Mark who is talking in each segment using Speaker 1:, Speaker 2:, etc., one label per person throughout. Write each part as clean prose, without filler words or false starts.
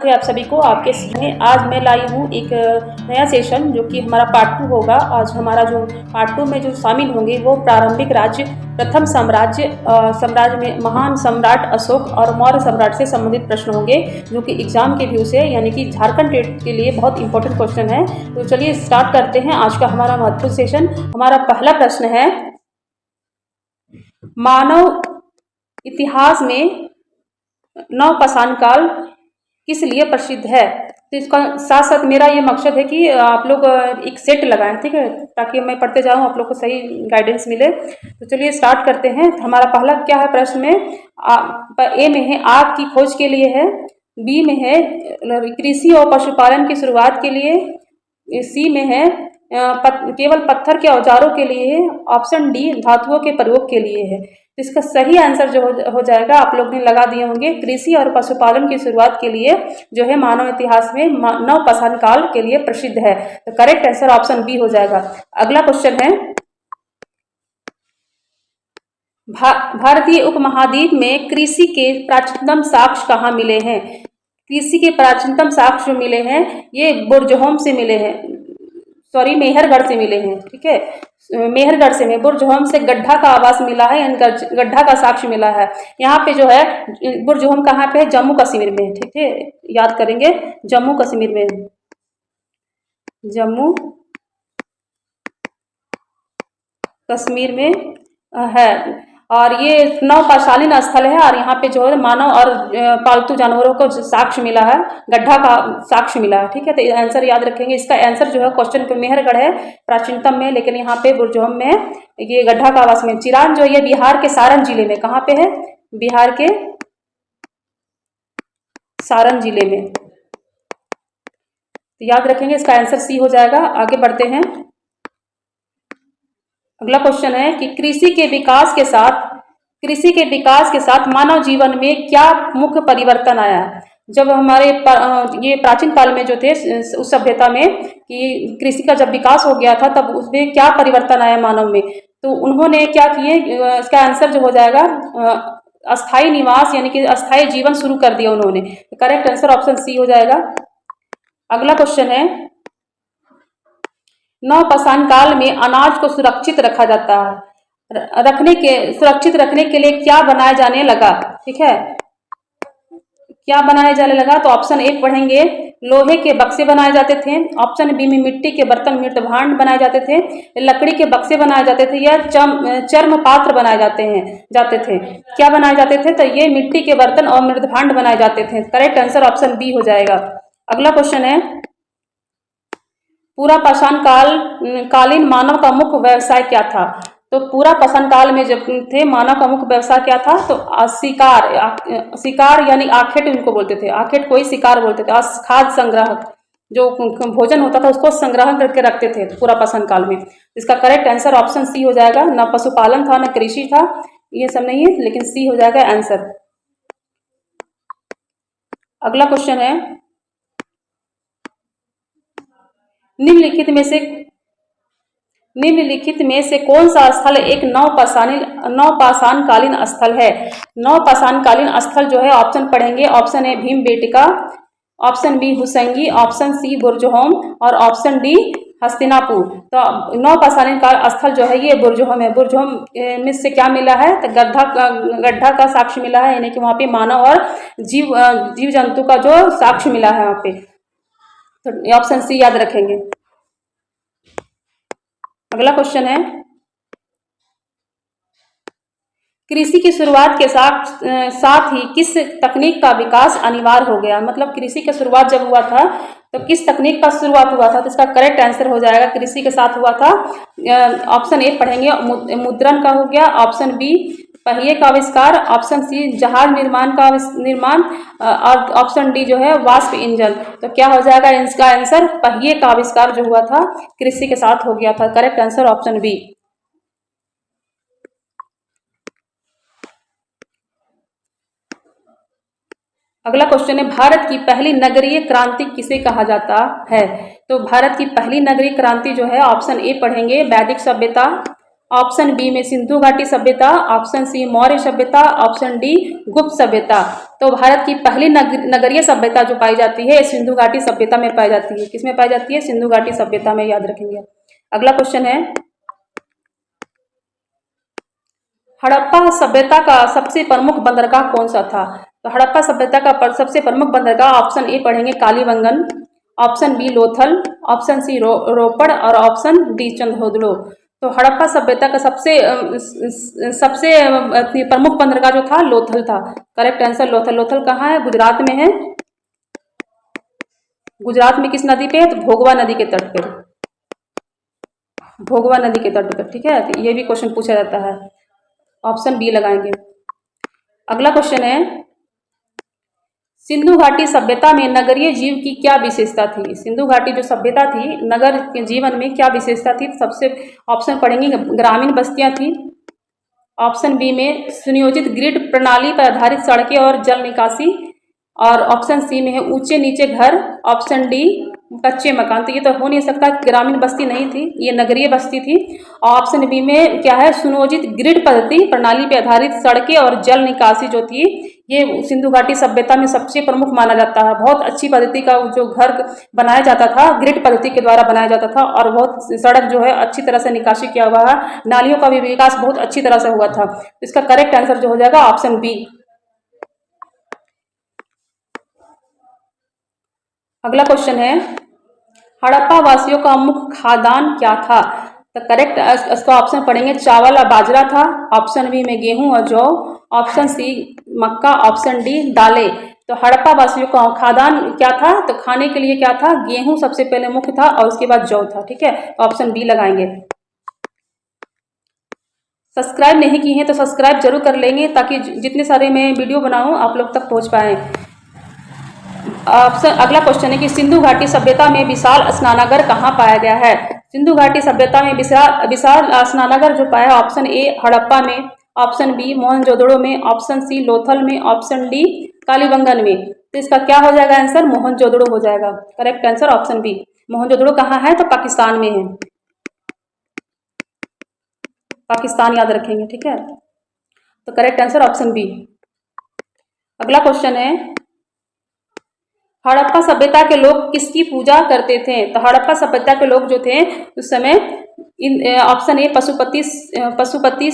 Speaker 1: आप सभी को आपके में आज मैं लाई हूँ एक नया सेशन जो कि हमारा पार्ट 2 होगा। आज हमारा जो पार्ट 2 में जो शामिल होंगे वो प्रारंभिक राज्य, प्रथम साम्राज्य में महान सम्राट अशोक और मौर्य सम्राट से संबंधित प्रश्न होंगे, जो कि एग्जाम के व्यू से यानी कि झारखंड टेट के लिए बहुत इंपॉर्टेंट क्वेश्चन है। तो चलिए स्टार्ट करते हैं आज का हमारा महत्वपूर्ण सेशन। हमारा पहला प्रश्न है, मानव इतिहास में नवपाषाण काल किस लिए प्रसिद्ध है। तो इसका साथ साथ मेरा ये मकसद है कि आप लोग एक सेट लगाएं, ठीक है, ताकि मैं पढ़ते जाऊं, आप लोग को सही गाइडेंस मिले। तो चलिए स्टार्ट करते हैं। हमारा पहला क्या है प्रश्न में, ए में है आग की खोज के लिए है, बी में है कृषि और पशुपालन की शुरुआत के लिए, सी में है केवल पत्थर के औजारों के लिए है, ऑप्शन डी धातुओं के प्रयोग के लिए है। तो इसका सही आंसर जो हो जाएगा, आप लोग ने लगा दिए होंगे, कृषि और पशुपालन की शुरुआत के लिए जो है मानव इतिहास में नवपाषाण काल के लिए प्रसिद्ध है। तो करेक्ट आंसर ऑप्शन बी हो जाएगा। अगला क्वेश्चन है, भारतीय उपमहाद्वीप में कृषि के प्राचीनतम साक्ष्य कहाँ मिले हैं। कृषि के प्राचीनतम साक्ष्य मिले हैं ये बुरजहोम से मिले हैं, सॉरी मेहरगढ़ से मिले हैं, ठीक है, मेहरगढ़ से में बुरजहोम से गड्ढा का आवास मिला है, यानी गड्ढा का साक्ष्य मिला है। यहाँ पे जो है बुरजहोम कहाँ पे है, जम्मू कश्मीर में, ठीक है, याद करेंगे जम्मू कश्मीर में, जम्मू कश्मीर में है। और ये नवपाषाणीन स्थल है और यहाँ पे जो है मानव और पालतू जानवरों को साक्ष्य मिला है, गड्ढा का साक्ष्य मिला है, ठीक है। तो आंसर याद रखेंगे। इसका आंसर जो है क्वेश्चन पे मेहरगढ़ है प्राचीनतम में, लेकिन यहाँ पे बुरजहोम में ये गड्ढा का आवास में। चिरान जो ये बिहार के सारण जिले में, कहाँ पे है, बिहार के सारण जिले में, तो याद रखेंगे। इसका आंसर सी हो जाएगा। आगे बढ़ते हैं। अगला क्वेश्चन है कि कृषि के विकास के साथ मानव जीवन में क्या मुख्य परिवर्तन आया। जब हमारे ये प्राचीन काल में जो थे उस सभ्यता में कि कृषि का जब विकास हो गया था, तब उसमें क्या परिवर्तन आया मानव में। तो उन्होंने क्या किए, इसका आंसर जो हो जाएगा अस्थायी निवास यानी कि अस्थायी जीवन शुरू कर दिया उन्होंने। करेक्ट आंसर ऑप्शन सी हो जाएगा। अगला क्वेश्चन है, नवपाषाण काल में अनाज को सुरक्षित रखा जाता है, सुरक्षित रखने के लिए क्या बनाया जाने लगा, ठीक है, क्या बनाया जाने लगा। तो ऑप्शन ए पढ़ेंगे, लोहे के बक्से बनाए जाते थे, ऑप्शन बी में मिट्टी के बर्तन मृत भांड बनाए जाते थे, लकड़ी के बक्से बनाए जाते थे, या चर्म पात्र बनाए जाते थे। क्या बनाए जाते थे, तो ये मिट्टी के बर्तन और मृत भांड बनाए जाते थे। करेक्ट आंसर ऑप्शन बी हो जाएगा। अगला क्वेश्चन है, पूरा पाषाण कालीन मानव का मुख्य व्यवसाय क्या था। तो पूरा पाषाण काल में जब थे मानव का मुख्य व्यवसाय क्या था, तो शिकार यानी आखेट उनको बोलते थे, आखेट कोई शिकार बोलते थे। खाद्य संग्रह, जो भोजन होता था उसको संग्रह करके रखते थे पूरा पाषाण काल में। इसका करेक्ट आंसर ऑप्शन सी हो जाएगा। न पशुपालन था, न कृषि था, ये सब नहीं है, लेकिन सी हो जाएगा आंसर। अगला क्वेश्चन है, निम्नलिखित में से कौन सा स्थल एक नवपाषाण कालीन स्थल है। नवपाषाण कालीन स्थल जो है, ऑप्शन पढ़ेंगे, option A Bhimbetka, option B हुसैंगी, ऑप्शन सी बुरजहोम और ऑप्शन डी हस्तिनापुर। तो नवपाषाणीन काल स्थल जो है ये बुरजहोम है। बुरजहोम में से क्या मिला है, तो गड्ढा का साक्ष्य मिला है, यानी कि वहाँ पे मानव और जीव जंतु का जो साक्ष्य मिला है वहाँ पे। तो ऑप्शन सी याद रखेंगे। अगला क्वेश्चन है, कृषि की शुरुआत के साथ ही किस तकनीक का विकास अनिवार्य हो गया। मतलब कृषि की शुरुआत जब हुआ था तो किस तकनीक का शुरुआत हुआ था। तो इसका करेक्ट आंसर हो जाएगा कृषि के साथ हुआ था, ऑप्शन ए पढ़ेंगे मुद्रण का हो गया, ऑप्शन बी पहिए का आविष्कार, ऑप्शन सी जहाज निर्माण और ऑप्शन डी जो है वाष्प इंजन। तो क्या हो जाएगा इसका आंसर, पहिए का आविष्कार जो हुआ था कृषि के साथ हो गया था। Correct answer option B. अगला क्वेश्चन है, भारत की पहली नगरीय क्रांति किसे कहा जाता है। तो भारत की पहली नगरीय क्रांति जो है, ऑप्शन ए पढ़ेंगे वैदिक सभ्यता, ऑप्शन बी में सिंधु घाटी सभ्यता, ऑप्शन सी मौर्य सभ्यता, ऑप्शन डी गुप्त सभ्यता। तो भारत की पहली नगरीय सभ्यता जो पाई जाती है सिंधु घाटी सभ्यता में पाई जाती है। किसमें पाई जाती है? सिंधु घाटी सभ्यता में, याद रखेंगे। अगला क्वेश्चन है, हड़प्पा सभ्यता का सबसे प्रमुख बंदरगाह कौन सा था? तो हड़प्पा सभ्यता का सबसे प्रमुख बंदरगाह, ऑप्शन ए पढ़ेंगे Kalibangan, option B Lothal, option C Ropar और ऑप्शन डी चंदहोदड़ो। तो हड़प्पा सभ्यता का सबसे प्रमुख बंदरगाह जो था लोथल था। Correct answer Lothal. लोथल कहाँ है? गुजरात में है। गुजरात में किस नदी पे है? तो भोगवा नदी के तट पर, भोगवा नदी के तट पर। ठीक है, तो ये भी क्वेश्चन पूछा जाता है, ऑप्शन बी लगाएंगे। अगला क्वेश्चन है, सिंधु घाटी सभ्यता में नगरीय जीव की क्या विशेषता थी? सिंधु घाटी जो सभ्यता थी, नगर के जीवन में क्या विशेषता थी? सबसे ऑप्शन पढ़ेंगे, ग्रामीण बस्तियां थी, ऑप्शन बी में सुनियोजित ग्रिड प्रणाली पर आधारित सड़कें और जल निकासी, और ऑप्शन सी में है ऊंचे नीचे घर, ऑप्शन डी कच्चे मकान। तो ये तो हो नहीं सकता, ग्रामीण बस्ती नहीं थी, ये नगरीय बस्ती थी। ऑप्शन बी में क्या है? सुनियोजित ग्रिड पद्धति प्रणाली पर आधारित सड़कें और जल निकासी जो थी, ये सिंधु घाटी सभ्यता में सबसे प्रमुख माना जाता है। बहुत अच्छी पद्धति का जो घर बनाया जाता था, ग्रिड पद्धति के द्वारा बनाया जाता था, और बहुत सड़क जो है अच्छी तरह से निकासी किया हुआ है, नालियों का भी विकास बहुत अच्छी तरह से हुआ था। इसका करेक्ट आंसर जो हो जाएगा ऑप्शन बी। अगला क्वेश्चन है, हड़प्पा वासियों का मुख्य खाद्यान्न क्या था? तो करेक्ट इसका ऑप्शन पढ़ेंगे, चावल और बाजरा था, ऑप्शन बी में गेहूं और जौ, ऑप्शन सी मक्का, ऑप्शन डी दालें। तो हड़प्पा वासियों का खाद्यान्न क्या था? तो खाने के लिए क्या था? गेहूं सबसे पहले मुख्य था और उसके बाद जौ था। ठीक है, तो ऑप्शन डी लगाएंगे। सब्सक्राइब नहीं की है तो सब्सक्राइब जरूर कर लेंगे, ताकि जितने सारे मैं वीडियो बनाऊं आप लोग तक पहुंच पाए। अगला क्वेश्चन है कि सिंधु घाटी सभ्यता में विशाल स्नानागार कहाँ पाया गया है? सिंधु घाटी सभ्यता में विशाल स्नानागार जो पाया, ऑप्शन ए हड़प्पा में, ऑप्शन बी मोहनजोदड़ो में, ऑप्शन सी लोथल में, ऑप्शन डी कालीबंगन में। तो इसका क्या हो जाएगा आंसर? मोहनजोदड़ो हो जाएगा। Correct answer option B. Mohenjodaro कहाँ है? तो पाकिस्तान में है, पाकिस्तान याद रखेंगे। ठीक है, तो करेक्ट आंसर ऑप्शन बी। अगला क्वेश्चन है, हड़प्पा सभ्यता के लोग किसकी पूजा करते थे? तो हड़प्पा सभ्यता के लोग जो थे उस समय ऑप्शन ए पशुपति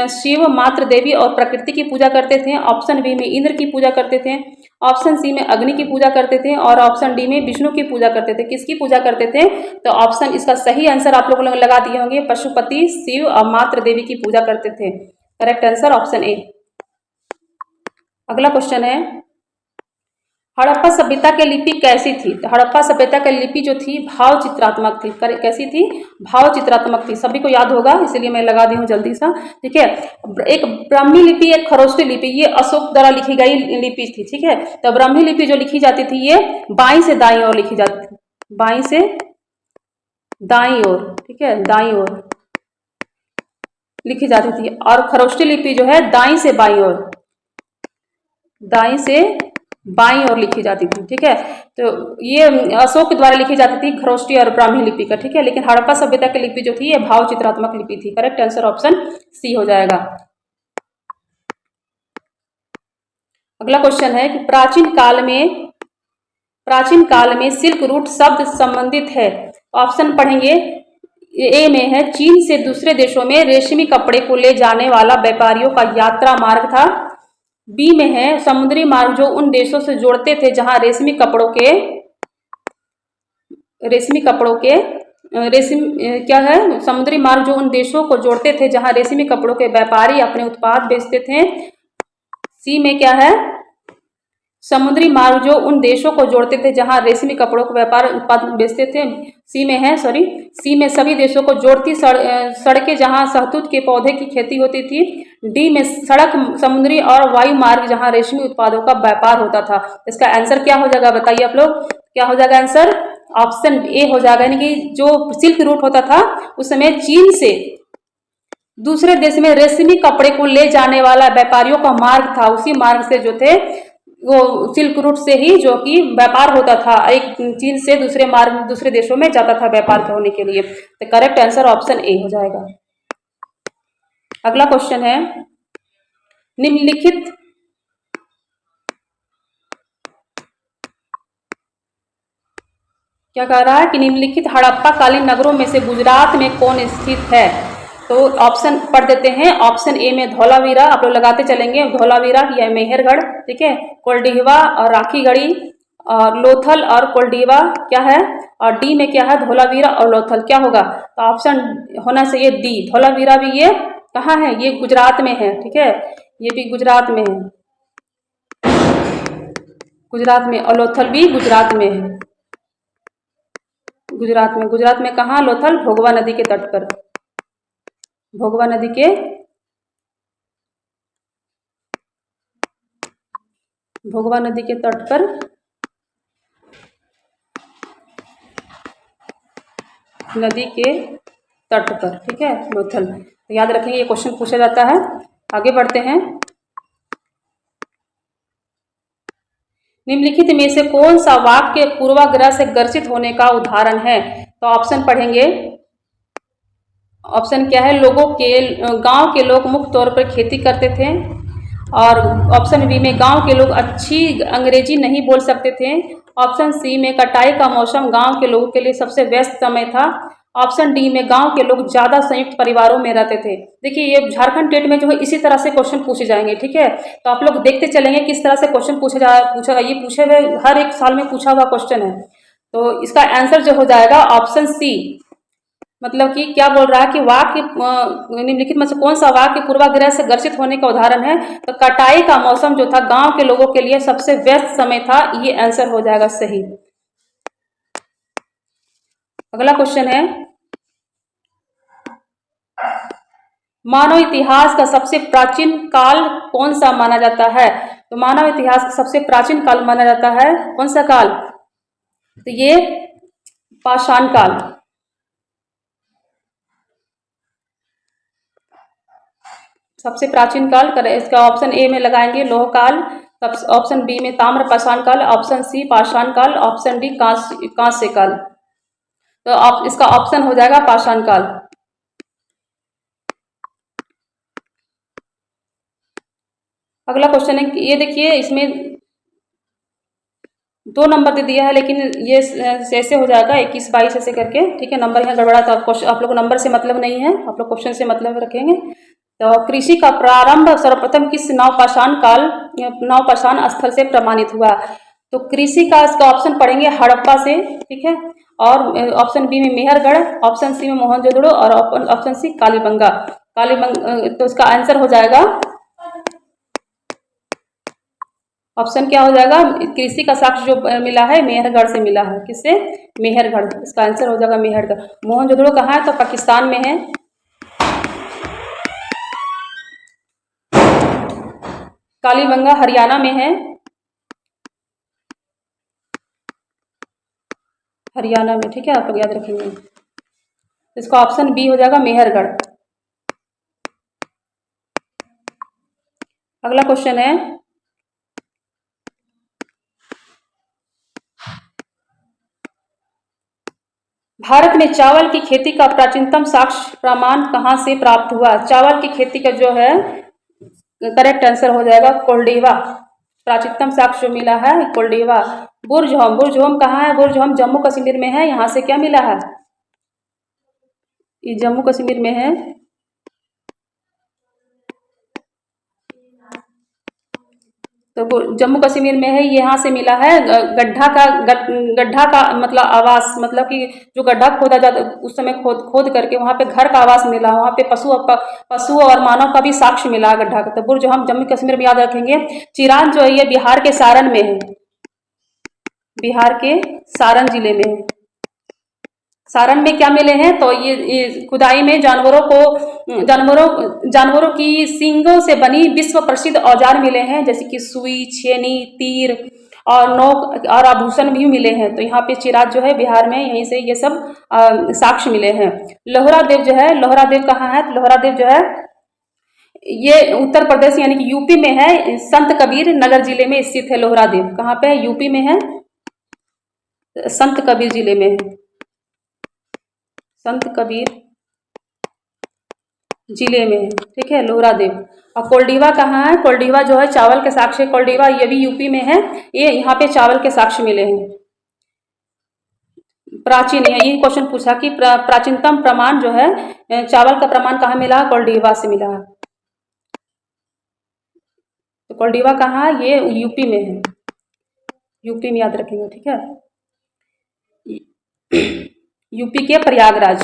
Speaker 1: शिव, मातृ देवी और प्रकृति की पूजा करते थे, ऑप्शन बी में इंद्र की पूजा करते थे, ऑप्शन सी में अग्नि की पूजा करते थे, और ऑप्शन डी में विष्णु की पूजा करते थे। किसकी पूजा करते थे? तो ऑप्शन इसका सही आंसर आप लोग लगा दिए होंगे, पशुपति शिव और मातृ देवी की पूजा करते थे। Correct answer option A. अगला क्वेश्चन है, हड़प्पा सभ्यता की लिपि कैसी थी? तो हड़प्पा सभ्यता की लिपि जो थी भाव चित्रात्मक थी। कैसी थी? भाव चित्रात्मक थी। सभी को याद होगा, इसलिए मैं लगा दी हूँ जल्दी सा। ठीक है, एक ब्राह्मी लिपि, एक खरोष्ठी लिपि, ये अशोक द्वारा लिखी गई लिपि थी। ठीक है, तो ब्राह्मी लिपि जो लिखी जाती थी ये बाईं से दाईं ओर लिखी जाती थी, बाईं से दाईं ओर। ठीक है, दाईं ओर लिखी जाती थी, और खरोष्ठी लिपि जो है दाईं से बाईं ओर, दाईं से बाईं ओर लिखी जाती थी। ठीक है, तो ये अशोक द्वारा लिखी जाती थी खरोष्ठी और ब्राह्मी लिपि का। ठीक है, लेकिन हड़प्पा सभ्यता की लिपि जो थी ये भाव चित्रात्मक लिपि थी। करेक्ट आंसर ऑप्शन सी हो जाएगा। अगला क्वेश्चन है कि प्राचीन काल में सिल्क रूट शब्द संबंधित है। ऑप्शन पढ़ेंगे, ए में है चीन से दूसरे देशों में रेशमी कपड़े को ले जाने वाला व्यापारियों का यात्रा मार्ग था, बी में है समुद्री मार्ग जो उन देशों से जोड़ते थे जहां रेशमी कपड़ों के क्या है, समुद्री मार्ग जो उन देशों को जोड़ते थे जहां रेशमी कपड़ों के व्यापारी अपने उत्पाद बेचते थे। सी में क्या है, समुद्री मार्ग जो उन देशों को जोड़ते थे जहां रेशमी कपड़ों के व्यापार उत्पाद बेचते थे। सी में सभी देशों को जोड़ती सड़कें जहां शहतूत के पौधे की खेती होती थी। डी में सड़क, समुद्री और वायु मार्ग जहां रेशमी उत्पादों का व्यापार होता था। इसका आंसर क्या हो जाएगा बताइए आप लोग, क्या हो जाएगा आंसर? ऑप्शन ए हो जाएगा, यानी कि जो सिल्क रूट होता था उस समय चीन से दूसरे देश में रेशमी कपड़े को ले जाने वाला व्यापारियों का मार्ग था, उसी मार्ग से जो थे वो सिल्क रूट से ही जो कि व्यापार होता था, एक चीन से दूसरे देशों में जाता था व्यापार होने के लिए। तो करेक्ट आंसर ऑप्शन ए हो जाएगा। अगला क्वेश्चन है, निम्नलिखित क्या कह रहा है कि निम्नलिखित हड़प्पा कालीन नगरों में से गुजरात में कौन स्थित है। तो ऑप्शन पढ़ देते हैं। ऑप्शन ए में धौलावीरा, आप लोग लगाते चलेंगे, धौलावीरा या मेहरगढ़, ठीक है, कोल्डीहवा और राखीगढ़ी और लोथल और कोल्डीवा क्या है, और डी में क्या है, धौलावीरा और लोथल क्या होगा। तो ऑप्शन होना चाहिए डी, धौलावीरा भी ये कहाँ है, ये गुजरात में है, ठीक है, ये भी गुजरात में है, गुजरात में, और लोथल भी गुजरात में है, गुजरात में कहाँ लोथल, भोगवा नदी के तट पर, भोगवा नदी के तट पर नदी के तट पर, ठीक है, लोथल। तो याद रखेंगे, ये क्वेश्चन पूछा जाता है। आगे बढ़ते हैं। निम्नलिखित में से कौन सा वाक्य पूर्वाग्रह से ग्रसित होने का उदाहरण है। तो ऑप्शन पढ़ेंगे। ऑप्शन क्या है, लोगों के गांव के लोग मुख्य तौर पर खेती करते थे, और ऑप्शन बी में गांव के लोग अच्छी अंग्रेजी नहीं बोल सकते थे। ऑप्शन सी में कटाई का मौसम गांव के लोगों के लिए सबसे व्यस्त समय था। ऑप्शन डी में गांव के लोग ज़्यादा संयुक्त परिवारों में रहते थे। देखिए, ये झारखंड टेट में जो है इसी तरह से क्वेश्चन पूछे जाएंगे, ठीक है। तो आप लोग देखते चलेंगे किस तरह से क्वेश्चन ये पूछे हुए हर एक साल में पूछा हुआ क्वेश्चन है। तो इसका आंसर जो हो जाएगा ऑप्शन सी, मतलब कि क्या बोल रहा है कि वाक्य निम्नलिखित में से कौन सा वाक्य पूर्वाग्रह से ग्रसित होने का उदाहरण है। तो कटाई का मौसम जो था गांव के लोगों के लिए सबसे व्यस्त समय था, ये आंसर हो जाएगा सही। अगला क्वेश्चन है, मानव इतिहास का सबसे प्राचीन काल कौन सा माना जाता है। तो मानव इतिहास का सबसे प्राचीन काल माना जाता है कौन सा काल, तो ये पाषाण काल। सबसे प्राचीन काल करें, इसका ऑप्शन ए में लगाएंगे लोह काल, ऑप्शन बी में ताम्र पाषाण काल, ऑप्शन सी पाषाण काल, ऑप्शन डी कांस्य काल। तो इसका ऑप्शन हो जाएगा पाषाण काल। अगला क्वेश्चन है, ये देखिए इसमें 2 नंबर दे दिया है, लेकिन ये ऐसे हो जाएगा 21 22 ऐसे करके, ठीक है। नंबर यहाँ गड़बड़ा, तो आप लोग को नंबर से मतलब नहीं है, आप लोग क्वेश्चन से मतलब रखेंगे। तो कृषि का प्रारंभ सर्वप्रथम किस नवपाषाण स्थल से प्रमाणित हुआ। तो कृषि का इसका ऑप्शन पढ़ेंगे हड़प्पा से, ठीक है, और ऑप्शन बी में मेहरगढ़, ऑप्शन सी में मोहनजोदड़ो, और ऑप्शन सी कालीबंगा। तो इसका आंसर हो जाएगा, ऑप्शन क्या हो जाएगा, कृषि का साक्ष्य जो मिला है मेहरगढ़ से मिला है। किससे, मेहरगढ़। इसका आंसर हो जाएगा मेहरगढ़। मोहनजोदड़ो कहाँ है, तो पाकिस्तान में है। कालीबंगा हरियाणा में है, हरियाणा में, ठीक है, आप लोग याद रखेंगे। इसका ऑप्शन बी हो जाएगा मेहरगढ़। अगला क्वेश्चन है, भारत में चावल की खेती का प्राचीनतम साक्ष्य प्रमाण कहाँ से प्राप्त हुआ। चावल की खेती का जो है करेक्ट आंसर हो जाएगा कोल्डीवा। प्राचीनतम साक्ष्य मिला है कोल्डीवा। बुर्ज होम कहाँ है, बुर्ज होम जम्मू कश्मीर में है। यहाँ से क्या मिला है, ये जम्मू कश्मीर में है। तो जम्मू कश्मीर में है, यहाँ से मिला है। गड्ढा का मतलब आवास, मतलब कि जो गड्ढा खोदा जाता उस समय खोद करके वहाँ पे घर का आवास मिला, वहाँ पे पशु और मानव का भी साक्ष्य मिला गड्ढा का। तो बुर्ज हम जम्मू कश्मीर में याद रखेंगे। चिरान जो है ये बिहार के सारण में है, बिहार के सारण जिले में है। सारण में क्या मिले हैं, तो ये खुदाई में जानवरों की सींगों से बनी विश्व प्रसिद्ध औजार मिले हैं, जैसे कि सुई, छेनी, तीर और नोक और आभूषण भी मिले हैं। तो यहाँ पे चिराग जो है बिहार में, यहीं से ये सब साक्ष्य मिले हैं। लोहरा देव जो है, लोहरा देव कहाँ है, लोहरा देव जो है ये उत्तर प्रदेश यानी कि यूपी में है। संत कबीर नगर जिले में स्थित है लोहरा देव। कहाँ पे है, यूपी में है, संत कबीर जिले में है। संत कबीर जिले में है, ठीक है, लोहरादेव। और कोल्डीवा कहाँ है? कोल्डीवा जो है चावल के साक्ष्य, कोल्डीवा ये भी यूपी में है। ये यहाँ पे चावल के साक्ष्य मिले हैं। प्राचीन है, ये क्वेश्चन पूछा कि प्राचीनतम प्रमाण जो है चावल का प्रमाण कहाँ मिला? कोल्डीवा से मिला है। तो कोल्डीवा कहाँ है? ये यूपी में है, यूपी में याद रखेंगे, ठीक है। यूपी के प्रयागराज।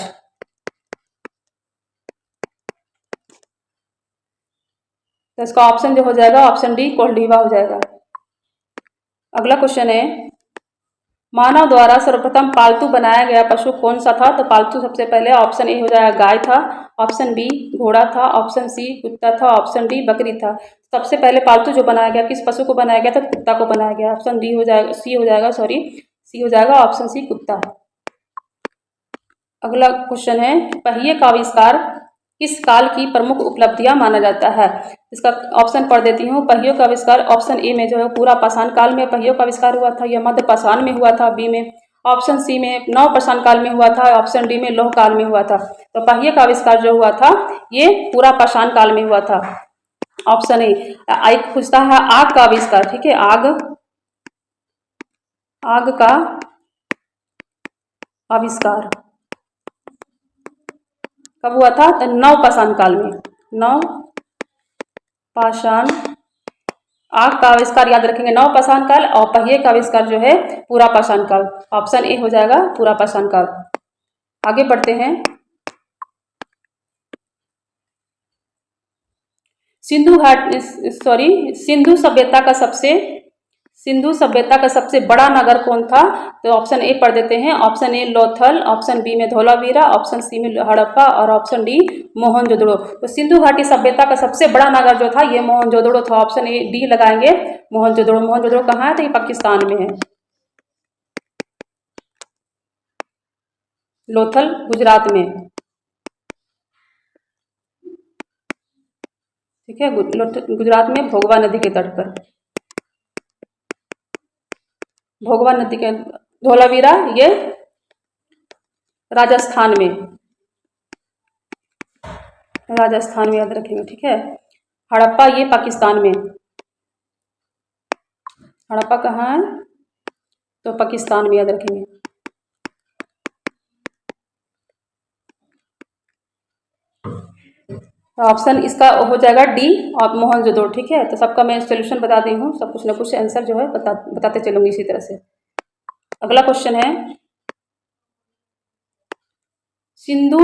Speaker 1: तो इसका ऑप्शन जो हो जाएगा, ऑप्शन डी कोल्डीवा हो जाएगा। अगला क्वेश्चन है, मानव द्वारा सर्वप्रथम पालतू बनाया गया पशु कौन सा था? तो पालतू सबसे पहले ऑप्शन ए हो जाएगा गाय था, ऑप्शन बी घोड़ा था, ऑप्शन सी कुत्ता था, ऑप्शन डी बकरी था। सबसे पहले पालतू जो बनाया गया, किस पशु को बनाया गया था? कुत्ता को बनाया गया। ऑप्शन डी हो जाएगा, सी हो जाएगा, सी हो जाएगा, ऑप्शन सी कुत्ता। अगला क्वेश्चन है, पहिए का आविष्कार किस काल की प्रमुख उपलब्धियां माना जाता है? इसका ऑप्शन पढ़ देती हूँ। पहियों का आविष्कार ऑप्शन ए में जो है पूरा पाषाण काल में पहियों का आविष्कार हुआ था, यह मध्य पाषाण में हुआ था, बी में। ऑप्शन सी में नव पाषाण काल में हुआ था, ऑप्शन डी में लौह काल में हुआ था। तो पहिए का आविष्कार जो हुआ था ये पूरा पाषाण काल में हुआ था, ऑप्शन ए। एक पूछता है आग का आविष्कार, ठीक है, आग का आविष्कार कब हुआ था? तो नव पाषाण काल में, नव पाषाण। आग का आविष्कार याद रखेंगे नव पाषाण काल, और पहिए का आविष्कार जो है पूरा पाषाण काल। ऑप्शन ए हो जाएगा पूरा पाषाण काल। आगे बढ़ते हैं। सिंधु सभ्यता का सबसे बड़ा नगर कौन था? तो ऑप्शन ए पढ़ देते हैं। Option A Lothal, option B में धोलावीरा, ऑप्शन सी में हड़प्पा और ऑप्शन डी मोहनजोदड़ो। तो सिंधु घाटी सभ्यता का सबसे बड़ा नगर जो था ये मोहनजोदड़ो था। ऑप्शन ए डी लगाएंगे, मोहनजोदड़ो। मोहनजोदड़ो कहाँ है? तो ये पाकिस्तान में है। लोथल गुजरात में, ठीक है, गुजरात में भोगवा नदी के तट पर, भोगवा नदी के। धोलावीरा ये राजस्थान में, राजस्थान में याद रखेंगे, ठीक है। हड़प्पा ये पाकिस्तान में, हड़प्पा कहाँ है? तो पाकिस्तान में याद रखेंगे। ऑप्शन इसका हो जाएगा डी और मोहनजोदड़ो, ठीक है। तो सबका मैं सोल्यूशन बता दी हूँ, सब कुछ ना कुछ आंसर जो है बताते चलूंगी इसी तरह से। अगला क्वेश्चन है, सिंधु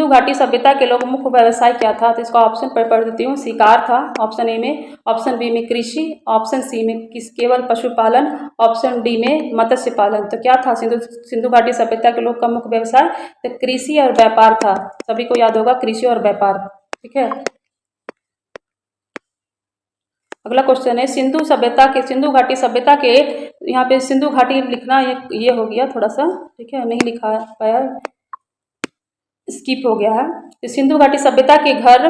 Speaker 1: घाटी सभ्यता के लोग मुख्य व्यवसाय क्या था? तो इसका ऑप्शन पढ़ देती हूँ। शिकार था ऑप्शन ए में, ऑप्शन बी में कृषि, ऑप्शन सी में केवल पशुपालन, ऑप्शन डी में मत्स्य पालन। तो क्या था सिंधु घाटी सभ्यता के लोग का मुख्य व्यवसाय? तो कृषि और व्यापार था। सभी को याद होगा कृषि और व्यापार, ठीक है। अगला क्वेश्चन है, सिंधु घाटी सभ्यता के, यहाँ पे सिंधु घाटी लिखना ये हो गया थोड़ा सा, ठीक है, नहीं लिखा पाया, स्किप हो गया है। तो सिंधु घाटी सभ्यता के घर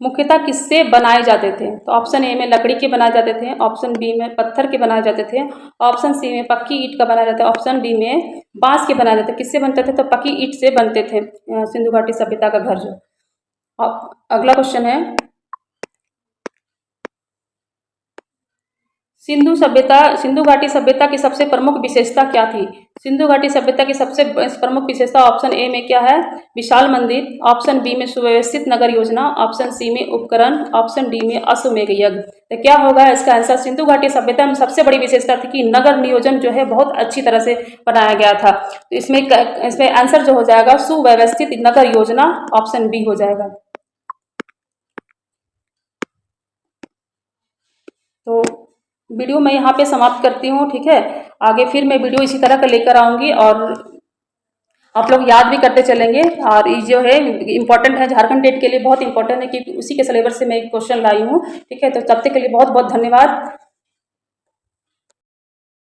Speaker 1: मुख्यतः किससे बनाए जाते थे? तो ऑप्शन ए में लकड़ी के बनाए जाते थे, ऑप्शन बी में पत्थर के बनाए जाते थे, ऑप्शन सी में पक्की ईंट का बनाया जाता है, ऑप्शन डी में बांस के बनाए जाते। किससे बनते थे? तो पक्की ईंट से बनते थे सिंधु घाटी सभ्यता का घर जो। अगला क्वेश्चन है, सिंधु घाटी सभ्यता की सबसे प्रमुख विशेषता क्या थी? सिंधु घाटी सभ्यता की सबसे प्रमुख विशेषता ऑप्शन ए में क्या है? विशाल मंदिर, ऑप्शन बी में सुव्यवस्थित नगर योजना, ऑप्शन सी में उपकरण, ऑप्शन डी में अश्वमेध यज्ञ। तो क्या होगा इसका आंसर? सिंधु घाटी सभ्यता में सबसे बड़ी विशेषता थी कि नगर नियोजन जो है बहुत अच्छी तरह से बनाया गया था। तो इसमें आंसर जो हो जाएगा सुव्यवस्थित नगर योजना, ऑप्शन बी हो जाएगा। तो वीडियो मैं यहाँ पे समाप्त करती हूँ, ठीक है। आगे फिर मैं वीडियो इसी तरह का लेकर आऊँगी और आप लोग याद भी करते चलेंगे। और ये जो है इम्पोर्टेंट है, झारखंड टेट के लिए बहुत इंपॉर्टेंट है कि उसी के सिलेबस से मैं एक क्वेश्चन लाई हूँ, ठीक है। तो तब तक के लिए बहुत बहुत धन्यवाद।